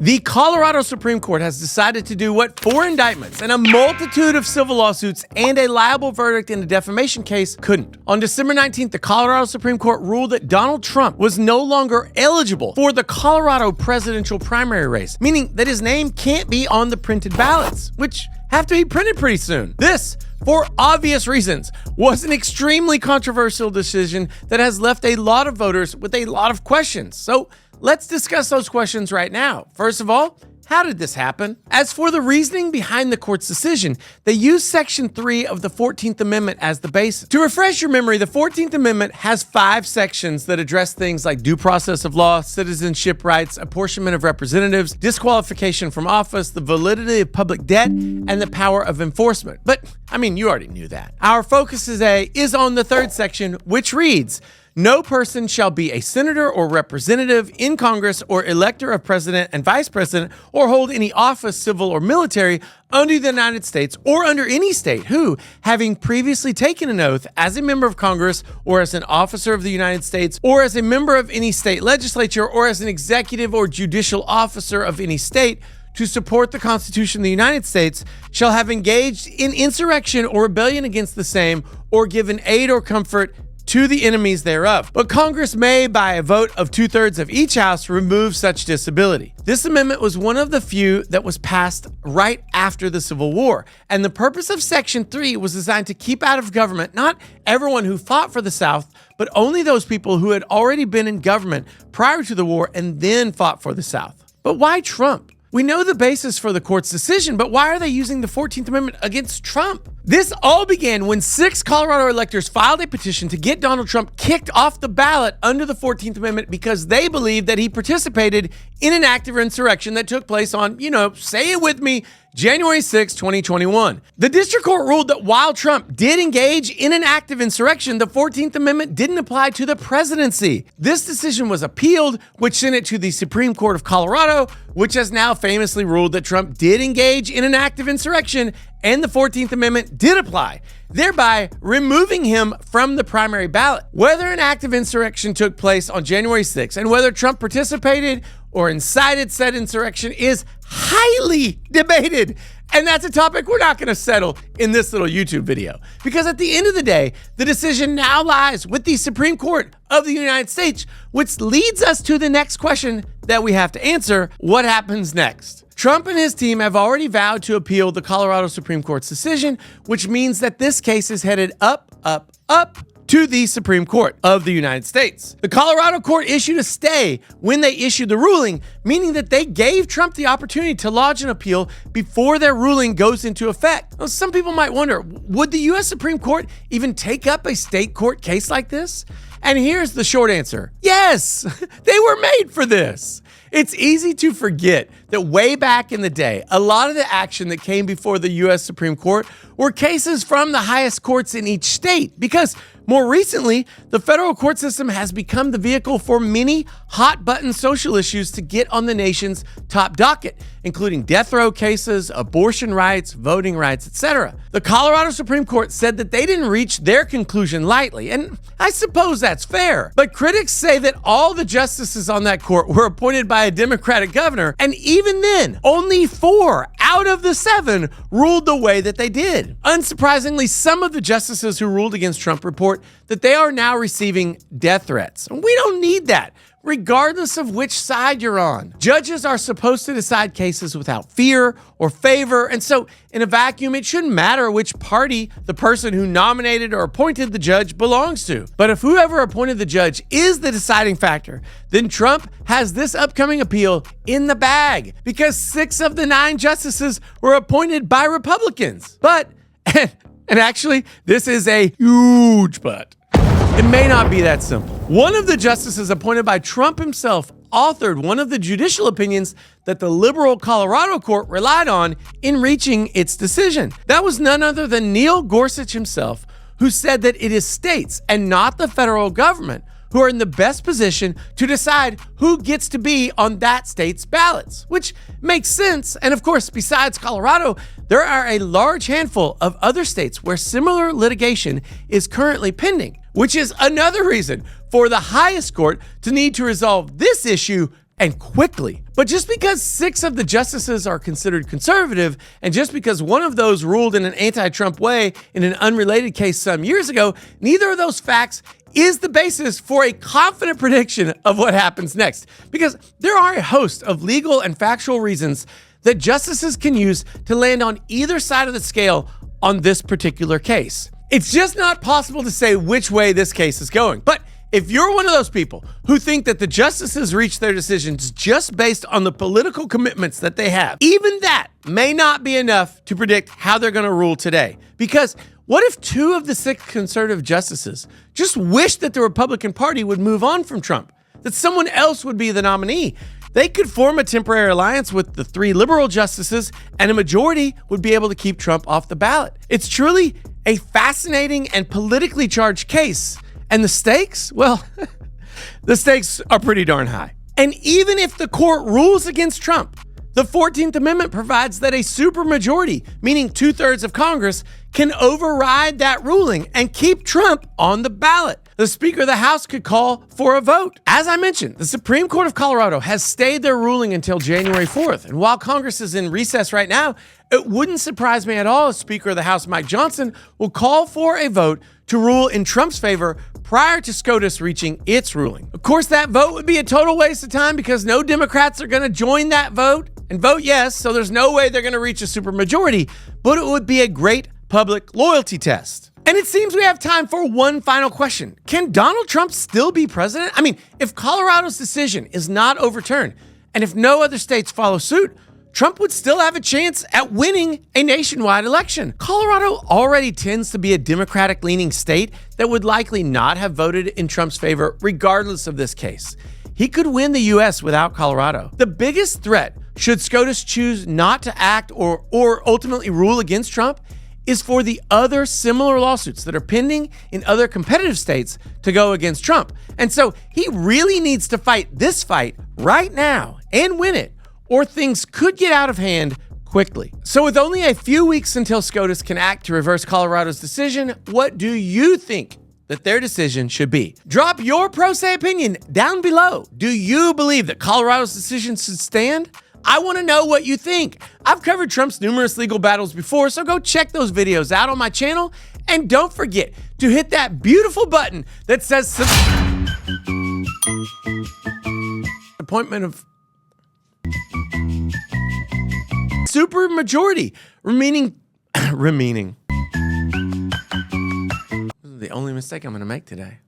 The Colorado Supreme Court has decided to do what 4 indictments and a multitude of civil lawsuits and a liable verdict in a defamation case couldn't. On December 19th, the Colorado Supreme Court ruled that Donald Trump was no longer eligible for the Colorado presidential primary race, meaning that his name can't be on the printed ballots, which have to be printed pretty soon. This, for obvious reasons, was an extremely controversial decision that has left a lot of voters with a lot of questions. So let's discuss those questions right now. First of all, how did this happen? As for the reasoning behind the court's decision, they used Section 3 of the 14th Amendment as the basis. To refresh your memory, the 14th Amendment has 5 sections that address things like due process of law, citizenship rights, apportionment of representatives, disqualification from office, the validity of public debt, and the power of enforcement. But, you already knew that. Our focus today is on the 3rd section, which reads, "No person shall be a senator or representative in Congress or elector of president and vice president or hold any office, civil or military, under the United States or under any state who, having previously taken an oath as a member of Congress or as an officer of the United States or as a member of any state legislature or as an executive or judicial officer of any state, to support the Constitution of the United States, shall have engaged in insurrection or rebellion against the same or given aid or comfort to the enemies thereof. But Congress may, by a vote of 2/3 of each house, remove such disability." This amendment was one of the few that was passed right after the Civil War. And the purpose of Section 3 was designed to keep out of government not everyone who fought for the South, but only those people who had already been in government prior to the war and then fought for the South. But why Trump? We know the basis for the court's decision, but why are they using the 14th Amendment against Trump? This all began when 6 Colorado electors filed a petition to get Donald Trump kicked off the ballot under the 14th Amendment because they believed that he participated in an act of insurrection that took place on, say it with me, January 6, 2021. The district court ruled that while Trump did engage in an act of insurrection, the 14th Amendment didn't apply to the presidency. This decision was appealed, which sent it to the Supreme Court of Colorado, which has now famously ruled that Trump did engage in an act of insurrection and the 14th Amendment did apply, thereby removing him from the primary ballot. Whether an act of insurrection took place on January 6th and whether Trump participated or incited said insurrection is highly debated. And that's a topic we're not going to settle in this little YouTube video. Because at the end of the day, the decision now lies with the Supreme Court of the United States, which leads us to the next question that we have to answer. What happens next? Trump and his team have already vowed to appeal the Colorado Supreme Court's decision, which means that this case is headed up to the Supreme Court of the United States. The Colorado court issued a stay when they issued the ruling, meaning that they gave Trump the opportunity to lodge an appeal before their ruling goes into effect. Now, some people might wonder, would the U.S. Supreme Court even take up a state court case like this? And here's the short answer. Yes, they were made for this. It's easy to forget that way back in the day, a lot of the action that came before the U.S. Supreme Court were cases from the highest courts in each state, because more recently, the federal court system has become the vehicle for many hot-button social issues to get on the nation's top docket, including death row cases, abortion rights, voting rights, etc. The Colorado Supreme Court said that they didn't reach their conclusion lightly, and I suppose that's fair. But critics say that all the justices on that court were appointed by a Democratic governor, and even then, only 4 out of the 7 ruled the way that they did. Unsurprisingly, some of the justices who ruled against Trump report that they are now receiving death threats. And we don't need that, regardless of which side you're on. Judges are supposed to decide cases without fear or favor, and so in a vacuum, it shouldn't matter which party the person who nominated or appointed the judge belongs to. But if whoever appointed the judge is the deciding factor, then Trump has this upcoming appeal in the bag, because 6 of the 9 justices were appointed by Republicans. But, and actually, this is a huge but, it may not be that simple. One of the justices appointed by Trump himself authored one of the judicial opinions that the liberal Colorado court relied on in reaching its decision. That was none other than Neil Gorsuch himself, who said that it is states and not the federal government who are in the best position to decide who gets to be on that state's ballots, which makes sense. And of course, besides Colorado, there are a large handful of other states where similar litigation is currently pending, which is another reason for the highest court to need to resolve this issue and quickly. But just because 6 of the justices are considered conservative, and just because one of those ruled in an anti-Trump way in an unrelated case some years ago, neither of those facts is the basis for a confident prediction of what happens next. Because there are a host of legal and factual reasons that justices can use to land on either side of the scale on this particular case. It's just not possible to say which way this case is going. But if you're one of those people who think that the justices reach their decisions just based on the political commitments that they have, even that may not be enough to predict how they're going to rule today. Because what if 2 of the 6 conservative justices just wish that the Republican Party would move on from Trump, that someone else would be the nominee? They could form a temporary alliance with the 3 liberal justices, and a majority would be able to keep Trump off the ballot. It's truly a fascinating and politically charged case. And the stakes? Well, the stakes are pretty darn high. And even if the court rules against Trump, the 14th Amendment provides that a supermajority, meaning 2/3 of Congress, can override that ruling and keep Trump on the ballot. The Speaker of the House could call for a vote. As I mentioned, the Supreme Court of Colorado has stayed their ruling until January 4th. And while Congress is in recess right now, it wouldn't surprise me at all if Speaker of the House Mike Johnson will call for a vote to rule in Trump's favor prior to SCOTUS reaching its ruling. Of course, that vote would be a total waste of time because no Democrats are going to join that vote and vote yes, so there's no way they're going to reach a supermajority, but it would be a great public loyalty test. And it seems we have time for one final question. Can Donald Trump still be president? I mean, if Colorado's decision is not overturned, and if no other states follow suit, Trump would still have a chance at winning a nationwide election. Colorado already tends to be a Democratic-leaning state that would likely not have voted in Trump's favor regardless of this case. He could win the U.S. without Colorado. The biggest threat, should SCOTUS choose not to act or ultimately rule against Trump, is for the other similar lawsuits that are pending in other competitive states to go against Trump. And so he really needs to fight this fight right now and win it, or things could get out of hand quickly. So with only a few weeks until SCOTUS can act to reverse Colorado's decision, what do you think that their decision should be? Drop your pro se opinion down below. Do you believe that Colorado's decision should stand? I want to know what you think. I've covered Trump's numerous legal battles before, so go check those videos out on my channel. And don't forget to hit that beautiful button that says appointment of super majority, remaining. This is the only mistake I'm going to make today.